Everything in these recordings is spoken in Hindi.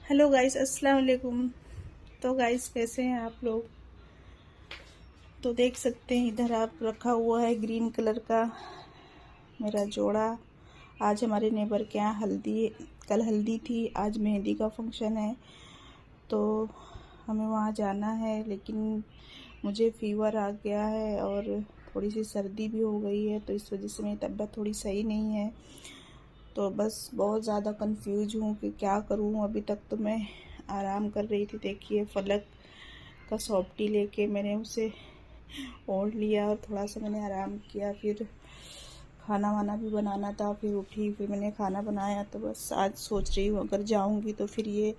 हेलो गाइस, अस्सलाम वालेकुम। तो गाइस, कैसे हैं आप लोग? तो देख सकते हैं इधर आप रखा हुआ है ग्रीन कलर का मेरा जोड़ा। आज हमारे नेबर के यहाँ कल हल्दी थी, आज मेहंदी का फंक्शन है। तो हमें वहाँ जाना है, लेकिन मुझे फीवर आ गया है और थोड़ी सी सर्दी भी हो गई है, तो इस वजह से मेरी तबीयत थोड़ी सही नहीं है। तो बस बहुत ज़्यादा कंफ्यूज हूँ कि क्या करूँ। अभी तक तो मैं आराम कर रही थी। देखिए, फलक का सॉफ्टी लेके मैंने उसे ओढ़ लिया और थोड़ा सा मैंने आराम किया। फिर खाना वाना भी बनाना था, फिर उठी, फिर मैंने खाना बनाया। तो बस आज सोच रही हूँ अगर जाऊँगी तो फिर ये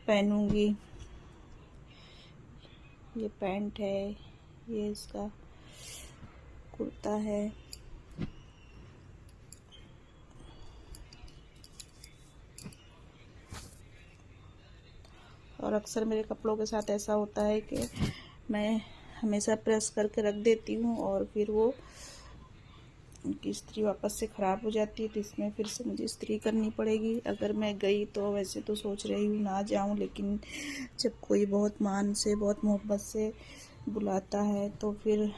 पहनूँगी। ये पैंट है, ये इसका कुर्ता है। और अक्सर मेरे कपड़ों के साथ ऐसा होता है कि मैं हमेशा प्रेस करके रख देती हूँ और फिर वो उनकी इस्त्री वापस से ख़राब हो जाती है, तो इसमें फिर से मुझे इस्त्री करनी पड़ेगी। अगर मैं गई तो वैसे तो सोच रही हूँ ना जाऊँ, लेकिन जब कोई बहुत मान से, बहुत मोहब्बत से बुलाता है तो फिर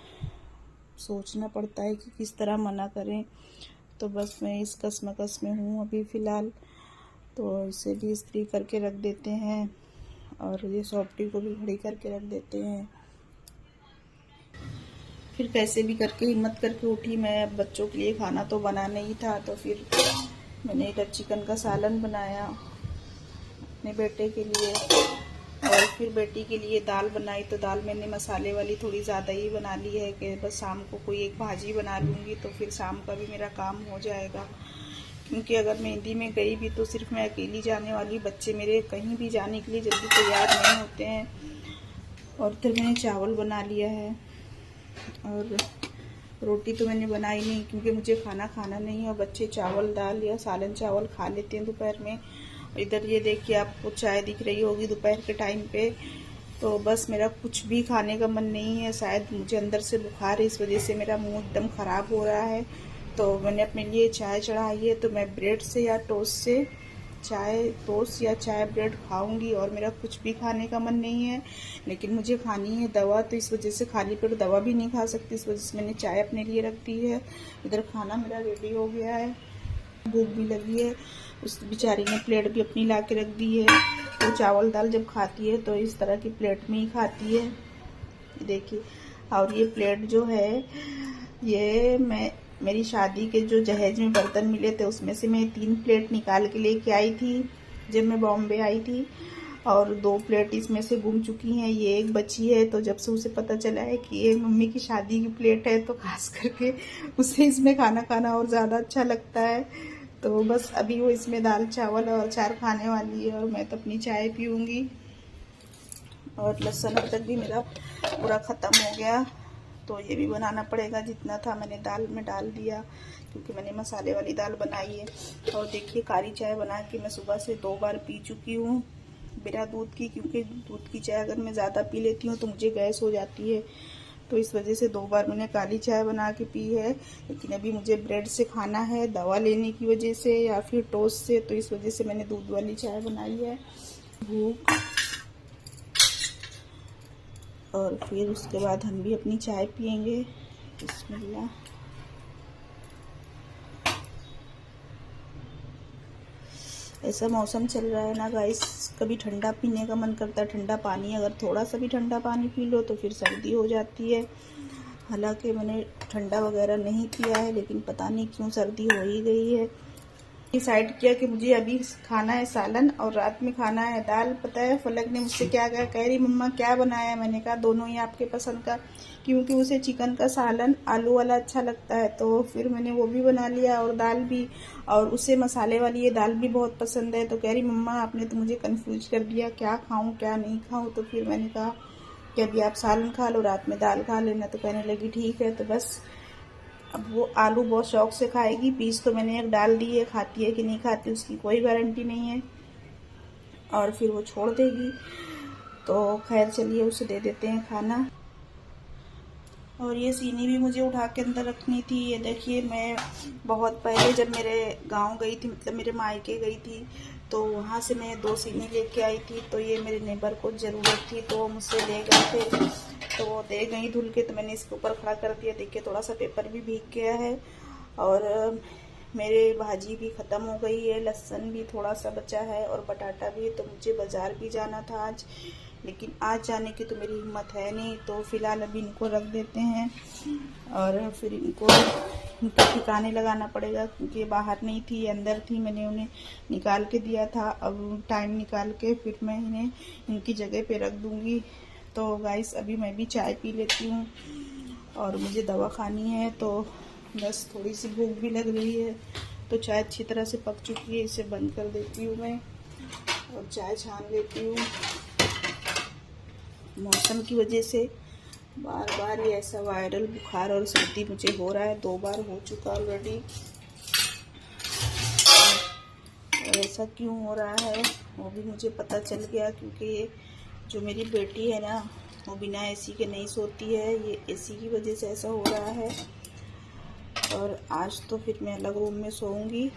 सोचना पड़ता है कि किस तरह मना करें। तो बस मैं इस कश्मकश में हूँ अभी फ़िलहाल। तो इसे भी इस्त्री करके रख देते हैं और ये सॉफ्टी को भी खड़ी करके रख देते हैं। फिर कैसे भी करके हिम्मत करके उठी मैं। अब बच्चों के लिए खाना तो बनाना ही था, तो फिर मैंने इधर चिकन का सालन बनाया अपने बेटे के लिए, और फिर बेटी के लिए दाल बनाई। तो दाल मैंने मसाले वाली थोड़ी ज़्यादा ही बना ली है कि बस शाम को कोई एक भाजी बना लूँगी, तो फिर शाम का भी मेरा काम हो जाएगा। क्योंकि अगर मेहंदी में गई भी तो सिर्फ मैं अकेली जाने वाली, बच्चे मेरे कहीं भी जाने के लिए जल्दी तैयार नहीं होते हैं। और फिर मैंने चावल बना लिया है और रोटी तो मैंने बनाई नहीं, क्योंकि मुझे खाना नहीं है और बच्चे चावल दाल या सालन चावल खा लेते हैं दोपहर में। इधर ये देखिए, आपको चाय दिख रही होगी दोपहर के टाइम पे। तो बस मेरा कुछ भी खाने का मन नहीं है। शायद मुझे अंदर से बुखार है, इस वजह से मेरा मुंह एकदम ख़राब हो रहा है। तो मैंने अपने लिए चाय चढ़ाई है, तो मैं ब्रेड से या टोस्ट या चाय ब्रेड खाऊंगी। और मेरा कुछ भी खाने का मन नहीं है, लेकिन मुझे खानी है दवा, तो इस वजह से खाली पेट दवा भी नहीं खा सकती। इस वजह से मैंने चाय अपने लिए रख दी है। इधर खाना मेरा रेडी हो गया है, भूख भी लगी है। उस बेचारी ने प्लेट भी अपनी ला के रख दी है। वो चावल दाल जब खाती है तो इस तरह की प्लेट में ही खाती है, देखिए। और ये प्लेट जो है, ये मेरी शादी के जो जहेज में बर्तन मिले थे उसमें से मैं 3 प्लेट निकाल के लेके आई थी जब मैं बॉम्बे आई थी, और 2 प्लेट इसमें से गुम चुकी हैं। ये एक बची है। तो जब से उसे पता चला है कि ये मम्मी की शादी की प्लेट है, तो खास करके उसे इसमें खाना खाना और ज़्यादा अच्छा लगता है। तो बस अभी वो इसमें दाल चावल और अचार खाने वाली है और मैं तो अपनी चाय पीऊँगी। और लहसुन अदरक भी मेरा पूरा ख़त्म हो गया, तो ये भी बनाना पड़ेगा। जितना था मैंने दाल में डाल दिया, क्योंकि मैंने मसाले वाली दाल बनाई है। और देखिए, काली चाय बना के मैं सुबह से 2 बार पी चुकी हूँ बिना दूध की, क्योंकि दूध की चाय अगर मैं ज़्यादा पी लेती हूँ तो मुझे गैस हो जाती है। तो इस वजह से 2 बार मैंने काली चाय बना के पी है। लेकिन अभी मुझे ब्रेड से खाना है, दवा लेने की वजह से या फिर टोस्ट से, तो इस वजह से मैंने दूध वाली चाय बनाई है। भूख, और फिर उसके बाद हम भी अपनी चाय पियेंगे। बिस्मिल्लाह। ऐसा मौसम चल रहा है ना गाइस, कभी ठंडा पीने का मन करता है, ठंडा पानी। अगर थोड़ा सा भी ठंडा पानी पी लो तो फिर सर्दी हो जाती है। हालांकि मैंने ठंडा वगैरह नहीं पिया है, लेकिन पता नहीं क्यों सर्दी हो ही गई है। डिसाइड किया कि मुझे अभी खाना है सालन और रात में खाना है दाल। पता है फलक ने मुझसे क्या कहा, कह रही मम्मा क्या बनाया है? मैंने कहा दोनों ही आपके पसंद का, क्योंकि उसे चिकन का सालन आलू वाला अच्छा लगता है, तो फिर मैंने वो भी बना लिया और दाल भी। और उसे मसाले वाली ये दाल भी बहुत पसंद है। तो कह रही मम्मा आपने तो मुझे कन्फ्यूज कर दिया, क्या खाऊँ क्या नहीं खाऊँ। तो फिर मैंने कहा कि अभी आप सालन खा लो, रात में दाल खा लेना। तो कहने लगी ठीक है। तो बस अब वो आलू बहुत शौक से खाएगी। पीस तो मैंने एक डाल दी है, खाती है कि नहीं खाती उसकी कोई गारंटी नहीं है, और फिर वो छोड़ देगी। तो खैर चलिए, उसे दे देते हैं खाना। और ये सीनी भी मुझे उठा के अंदर रखनी थी। ये देखिए, मैं बहुत पहले जब मेरे गांव गई थी, मतलब मेरे मायके गई थी, तो वहाँ से मैं 2 सीने लेके आई थी। तो ये मेरे नेबर को ज़रूरत थी तो वो मुझसे ले गए थे, तो वो दे गई धुल के। तो मैंने इसके ऊपर खड़ा कर दिया। देखिए थोड़ा सा पेपर भी भीग गया है। और मेरे भाजी भी ख़त्म हो गई है, लहसुन भी थोड़ा सा बचा है और बटाटा भी। तो मुझे बाज़ार भी जाना था आज, लेकिन आज जाने की तो मेरी हिम्मत है नहीं। तो फ़िलहाल अभी इनको रख देते हैं और फिर इनको ठिकाने लगाना पड़ेगा, क्योंकि ये बाहर नहीं थी, अंदर थी। मैंने उन्हें निकाल के दिया था। अब टाइम निकाल के फिर मैं इन्हें इनकी जगह पे रख दूँगी। तो गाइस अभी मैं भी चाय पी लेती हूँ और मुझे दवा खानी है, तो बस थोड़ी सी भूख भी लग रही है। तो चाय अच्छी तरह से पक चुकी है, इसे बंद कर देती हूँ मैं और चाय छान लेती हूँ। मौसम की वजह से बार बार ये ऐसा वायरल बुखार और सर्दी मुझे हो रहा है, 2 बार हो चुका ऑलरेडी। और ऐसा क्यों हो रहा है वो भी मुझे पता चल गया, क्योंकि ये जो मेरी बेटी है ना, वो बिना एसी के नहीं सोती है। ये एसी की वजह से ऐसा हो रहा है। और आज तो फिर मैं अलग रूम में सोऊंगी,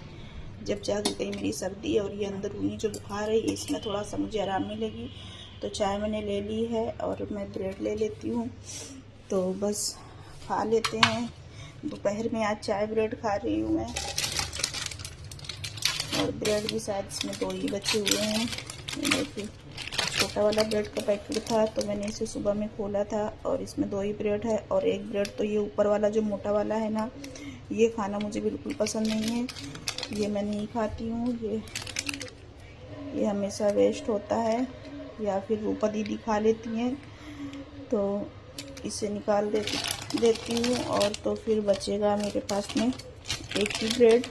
जब जाके कहीं मेरी सर्दी और ये अंदरूनी जो बुखार है इसमें थोड़ा सा मुझे आराम मिलेगी। तो चाय मैंने ले ली है और मैं ब्रेड ले लेती हूँ, तो बस खा लेते हैं। दोपहर में आज चाय ब्रेड खा रही हूँ मैं, और ब्रेड भी शायद इसमें 2 ही बचे हुए हैं। देखिए छोटा वाला ब्रेड का पैकेट था, तो मैंने इसे सुबह में खोला था और इसमें 2 ही ब्रेड है। और एक ब्रेड तो ये ऊपर वाला जो मोटा वाला है ना, ये खाना मुझे बिल्कुल पसंद नहीं है, ये मैं नहीं खाती हूँ। ये हमेशा वेस्ट होता है, या फिर रूपा दीदी खा लेती हैं, तो इसे निकाल देती हूँ। और तो फिर बचेगा मेरे पास में एक ही ब्रेड,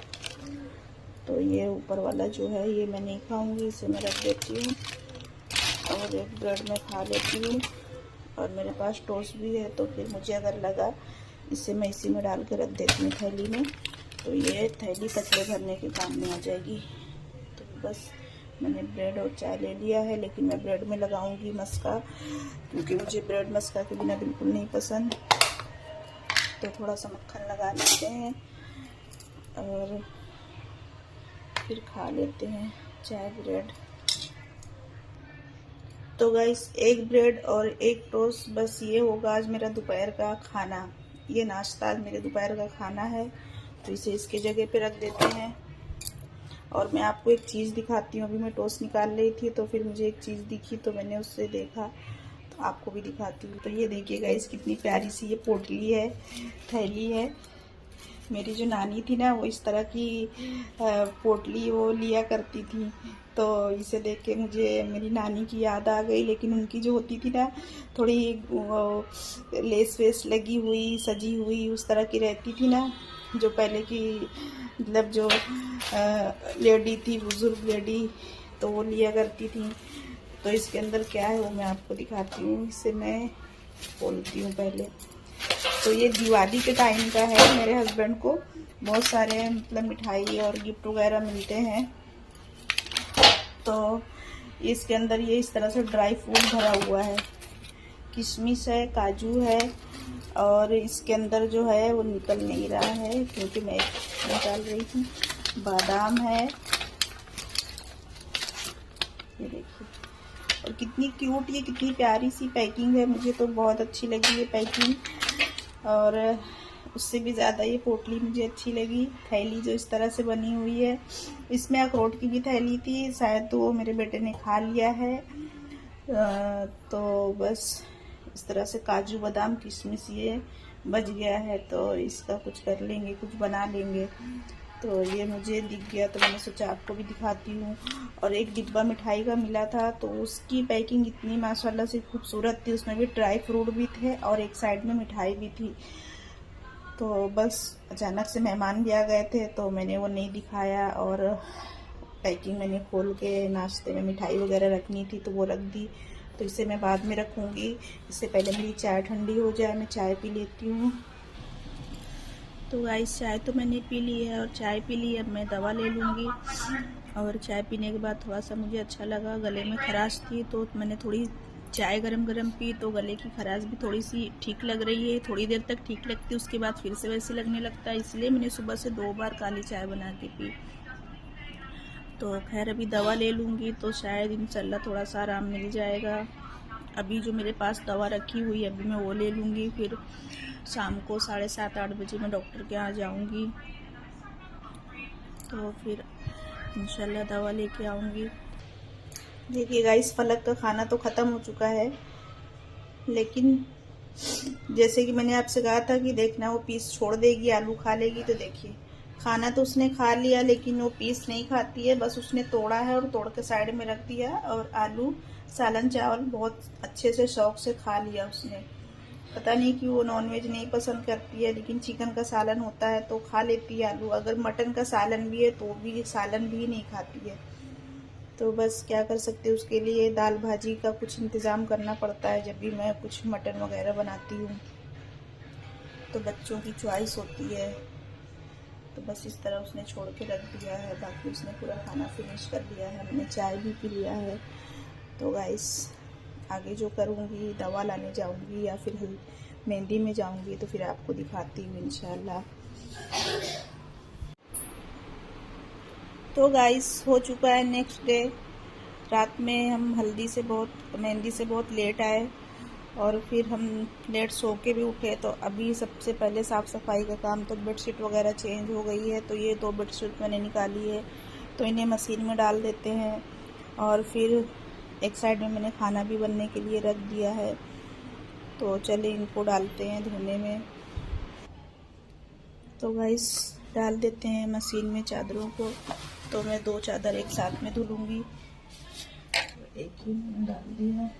तो ये ऊपर वाला जो है ये मैं नहीं खाऊंगी, इसे मैं रख देती हूँ और एक ब्रेड में खा लेती हूँ। और मेरे पास टोस्ट भी है, तो फिर मुझे अगर लगा इसे मैं इसी में डाल के रख देती हूँ थैली में, तो ये थैली कचरे भरने के काम में आ जाएगी। तो बस मैंने ब्रेड और चाय ले लिया है, लेकिन मैं ब्रेड में लगाऊंगी मस्का, क्योंकि मुझे ब्रेड मस्का के बिना बिल्कुल नहीं पसंद। तो थोड़ा सा मक्खन लगा लेते हैं और फिर खा लेते हैं चाय ब्रेड। तो गाइस एक ब्रेड और एक टोस्ट, बस ये होगा आज मेरा दोपहर का खाना। ये नाश्ता आज मेरे दोपहर का खाना है, तो इसे इसके जगह पे रख देते हैं। और मैं आपको एक चीज़ दिखाती हूँ। अभी मैं टोस्ट निकाल रही थी, तो फिर मुझे एक चीज़ दिखी, तो मैंने उससे देखा, तो आपको भी दिखाती हूँ। तो ये देखिए गाइस कितनी प्यारी सी ये पोटली है, थैली है। मेरी जो नानी थी ना, वो इस तरह की पोटली वो लिया करती थी, तो इसे देख के मुझे मेरी नानी की याद आ गई। लेकिन उनकी जो होती थी ना, थोड़ी लेस वेस लगी हुई, सजी हुई, उस तरह की रहती थी ना, जो पहले की मतलब जो लेडी थी, बुजुर्ग लेडी, तो वो लिया करती थी। तो इसके अंदर क्या है वो मैं आपको दिखाती हूँ। इसे मैं खोलती हूँ पहले। तो ये दिवाली के टाइम का है। मेरे हस्बैंड को बहुत सारे मतलब मिठाई और गिफ्ट वगैरह मिलते हैं, तो इसके अंदर ये इस तरह से ड्राई फ्रूट भरा हुआ है। किशमिश है, काजू है, और इसके अंदर जो है वो निकल नहीं रहा है क्योंकि मैं निकाल रही थी। बादाम है, ये देखिए। और कितनी क्यूट, ये कितनी प्यारी सी पैकिंग है, मुझे तो बहुत अच्छी लगी ये पैकिंग। और उससे भी ज़्यादा ये पोटली मुझे अच्छी लगी, थैली जो इस तरह से बनी हुई है। इसमें अखरोट की भी थैली थी, शायद तो वो मेरे बेटे ने खा लिया है। तो बस इस तरह से काजू बादाम किशमिश ये बच गया है, तो इसका कुछ कर लेंगे, कुछ बना लेंगे। तो ये मुझे दिख गया, तो मैंने सोचा आपको भी दिखाती हूँ। और एक डिब्बा मिठाई का मिला था, तो उसकी पैकिंग इतनी माशाल्लाह से खूबसूरत थी, उसमें भी ड्राई फ्रूट भी थे और एक साइड में मिठाई भी थी। तो बस अचानक से मेहमान भी आ गए थे, तो मैंने वो नहीं दिखाया। और पैकिंग मैंने खोल के नाश्ते में मिठाई वगैरह रखनी थी, तो वो रख दी। तो इसे मैं बाद में रखूँगी, इससे पहले मेरी चाय ठंडी हो जाए। मैं चाय पी लेती हूँ। तो गाइस चाय तो मैंने पी ली है, और चाय पी ली, अब मैं दवा ले लूँगी। और चाय पीने के बाद थोड़ा सा मुझे अच्छा लगा, गले में खराश थी, तो मैंने थोड़ी चाय गरम गरम पी, तो गले की खराश भी थोड़ी सी ठीक लग रही है। थोड़ी देर तक ठीक लगती है, उसके बाद फिर से वैसे लगने लगता है, इसलिए मैंने सुबह से 2 बार काली चाय बना के पी। तो खैर अभी दवा ले लूँगी तो शायद इंशाल्लाह थोड़ा सा आराम मिल जाएगा। अभी जो मेरे पास दवा रखी हुई है अभी मैं वो ले लूँगी, फिर शाम को 7:30-8 बजे मैं डॉक्टर के यहाँ जाऊँगी, तो फिर इंशाल्लाह दवा लेके आऊँगी। देखिए गाइस, फलक का खाना तो ख़त्म हो चुका है, लेकिन जैसे कि मैंने आपसे कहा था कि देखना वो पीस छोड़ देगी, आलू खा लेगी, तो देखिए खाना तो उसने खा लिया लेकिन वो पीस नहीं खाती है, बस उसने तोड़ा है और तोड़ के साइड में रख दिया, और आलू सालन चावल बहुत अच्छे से शौक से खा लिया उसने। पता नहीं कि वो नॉनवेज नहीं पसंद करती है, लेकिन चिकन का सालन होता है तो खा लेती है आलू। अगर मटन का सालन भी है तो भी सालन भी नहीं खाती है। तो बस क्या कर सकते हैं, उसके लिए दाल भाजी का कुछ इंतज़ाम करना पड़ता है जब भी मैं कुछ मटन वगैरह बनाती हूँ, तो बच्चों की चॉइस होती है। तो बस इस तरह उसने छोड़ के रख दिया है, बाकी उसने पूरा खाना फिनिश कर लिया है, हमने चाय भी पी लिया है। तो गाइस आगे जो करूँगी, दवा लाने जाऊँगी या फिर मेहंदी में जाऊँगी, तो फिर आपको दिखाती हूँ इंशाल्लाह। तो गाइस हो चुका है नेक्स्ट डे। रात में हम मेहंदी से बहुत लेट आए और फिर हम लेट सो के भी उठे। तो अभी सबसे पहले साफ़ सफाई का काम, तो बेडशीट वगैरह चेंज हो गई है, तो ये 2 बेडशीट मैंने निकाली है, तो इन्हें मशीन में डाल देते हैं। और फिर एक साइड में मैंने खाना भी बनने के लिए रख दिया है, तो चलिए इनको डालते हैं धोने में। तो गाइस डाल देते हैं मशीन में चादरों को। तो मैं 2 चादर एक साथ में धुलूँगी, एक ही मैंने डाल दिया।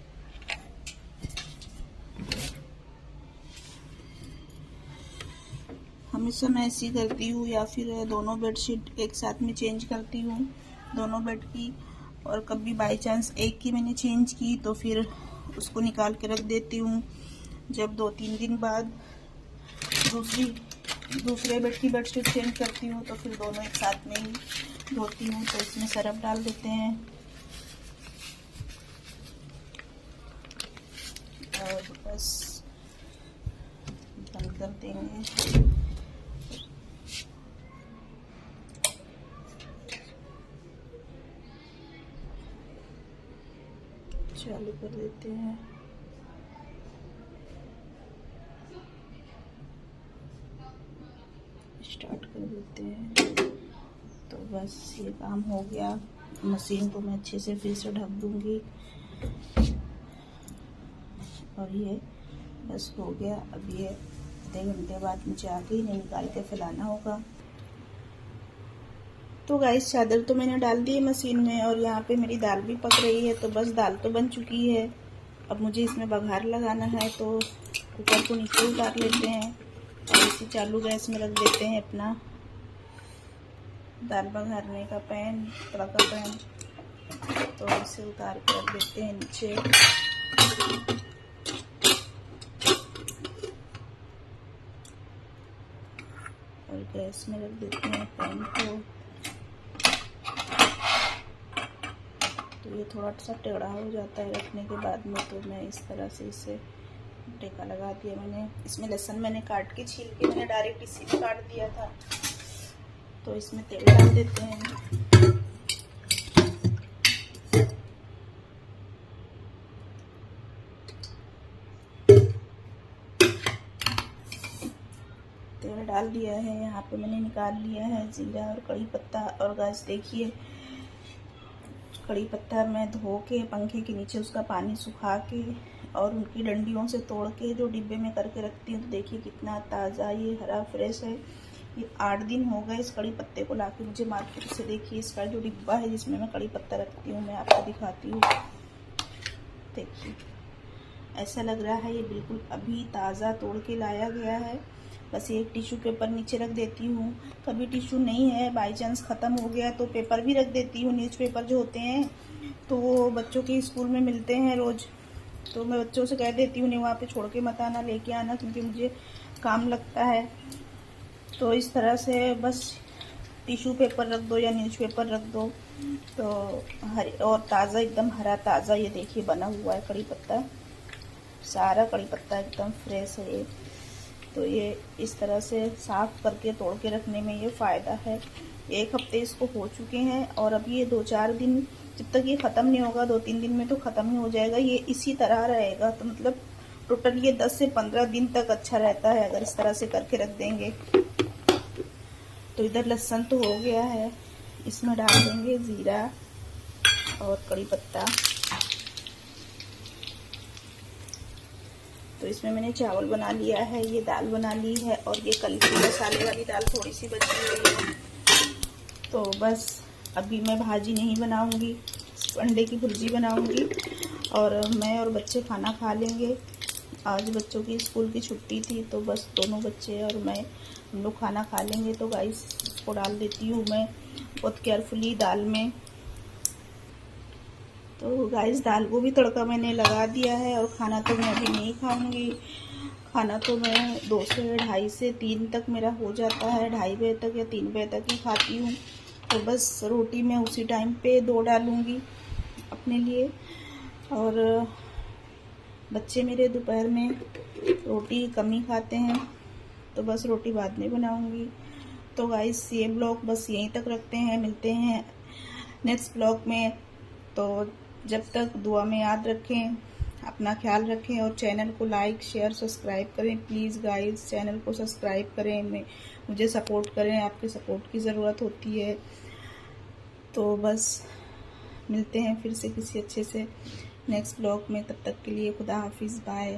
हमेशा मैं ऐसी करती हूँ, या फिर दोनों बेडशीट एक साथ में चेंज करती हूँ, दोनों बेड की। और कभी बाय चांस एक की मैंने चेंज की तो फिर उसको निकाल के रख देती हूँ। जब 2-3 दिन बाद दूसरे बेड की बेडशीट चेंज करती हूँ तो फिर दोनों एक साथ में ही धोती हूँ। तो इसमें सरफ डाल देते हैं और बस बंद कर देंगे। चालू कर देते हैं। स्टार्ट कर देते हैं। तो बस ये काम हो गया। मशीन को मैं अच्छे से फिर से ढक दूंगी और ये बस हो गया। अब ये आधे घंटे बाद मुझे आके इन्हें निकाल के फैलाना होगा। तो गाइस चादर तो मैंने डाल दी है मशीन में और यहाँ पे मेरी दाल भी पक रही है। तो बस दाल तो बन चुकी है, अब मुझे इसमें बघार लगाना है। तो कुकर को नीचे उतार लेते हैं और इसे चालू गैस में रख देते हैं अपना दाल बघारने का पैन, तड़का पैन। तो इसे उतार के रख देते हैं नीचे। और गैस में रख देते हैं पैन को। तो ये थोड़ा सा टेढ़ा हो जाता है रखने के बाद में, तो मैं इस तरह से इसे टेका लगा दिया मैंने। इसमें लहसुन मैंने काट के छील के मैंने डायरेक्ट इसी में काट दिया था। तो इसमें तेल डाल देते हैं। तेल डाल दिया है, यहाँ पे मैंने निकाल लिया है जीरा और कड़ी पत्ता। और गाइस देखिए, कड़ी पत्ता मैं धो के पंखे के नीचे उसका पानी सुखा के और उनकी डंडियों से तोड़ के जो डिब्बे में करके रखती हूँ। तो देखिए कितना ताज़ा ये हरा फ्रेश है। ये 8 दिन हो गए इस कड़ी पत्ते को लाके मुझे मार्केट से। देखिए इसका जो डिब्बा है जिसमें मैं कड़ी पत्ता रखती हूँ, मैं आपको दिखाती हूँ। देखिए ऐसा लग रहा है ये बिल्कुल अभी ताज़ा तोड़ के लाया गया है। बस एक टिश्यू पेपर नीचे रख देती हूँ। कभी टिश्यू नहीं है, बाई चांस ख़त्म हो गया तो पेपर भी रख देती हूँ। न्यूज़पेपर जो होते हैं तो वो बच्चों के स्कूल में मिलते हैं रोज़, तो मैं बच्चों से कह देती हूँ नहीं वहाँ पे छोड़ के मत आना, लेके आना, क्योंकि मुझे काम लगता है। तो इस तरह से बस टिश्यू पेपर रख दो या न्यूज़पेपर रख दो तो हरे और ताज़ा, एकदम हरा ताज़ा ये देखिए बना हुआ है कड़ी पत्ता। सारा कड़ी पत्ता एकदम फ्रेश है ये। तो ये इस तरह से साफ़ करके तोड़ के रखने में ये फ़ायदा है। 1 हफ्ते इसको हो चुके हैं और अब ये 2-4 दिन, जब तक ये ख़त्म नहीं होगा 2-3 दिन में तो ख़त्म ही हो जाएगा। ये इसी तरह रहेगा, तो मतलब टोटल ये 10 से 15 दिन तक अच्छा रहता है अगर इस तरह से करके रख देंगे। तो इधर लहसुन तो हो गया है, इसमें डाल देंगे ज़ीरा और कड़ी पत्ता। तो इसमें मैंने चावल बना लिया है, ये दाल बना ली है और ये कल की मसाले वाली दाल थोड़ी सी बची हुई है। तो बस अभी मैं भाजी नहीं बनाऊंगी, अंडे की भुर्जी बनाऊंगी और मैं और बच्चे खाना खा लेंगे। आज बच्चों की स्कूल की छुट्टी थी तो बस दोनों बच्चे और मैं, हम लोग खाना खा लेंगे। तो गाइस इसको डाल देती हूँ मैं बहुत केयरफुली दाल में। तो गाइस दाल को भी तड़का मैंने लगा दिया है और खाना तो मैं अभी नहीं खाऊंगी। खाना तो मैं 2 से 2:30 से 3 तक मेरा हो जाता है, 2:30 बजे तक या 3 बजे तक ही खाती हूँ। तो बस रोटी मैं उसी टाइम पे 2 डालूँगी अपने लिए। और बच्चे मेरे दोपहर में रोटी कम ही खाते हैं, तो बस रोटी बाद में बनाऊँगी। तो गाइस ये ब्लॉग बस यहीं तक रखते हैं, मिलते हैं नेक्स्ट ब्लॉग में। तो जब तक दुआ में याद रखें, अपना ख्याल रखें और चैनल को लाइक शेयर सब्सक्राइब करें। प्लीज़ गाइस चैनल को सब्सक्राइब करें, मुझे सपोर्ट करें, आपके सपोर्ट की ज़रूरत होती है। तो बस मिलते हैं फिर से किसी अच्छे से नेक्स्ट ब्लॉग में, तब तक के लिए खुदा हाफिज़, बाय।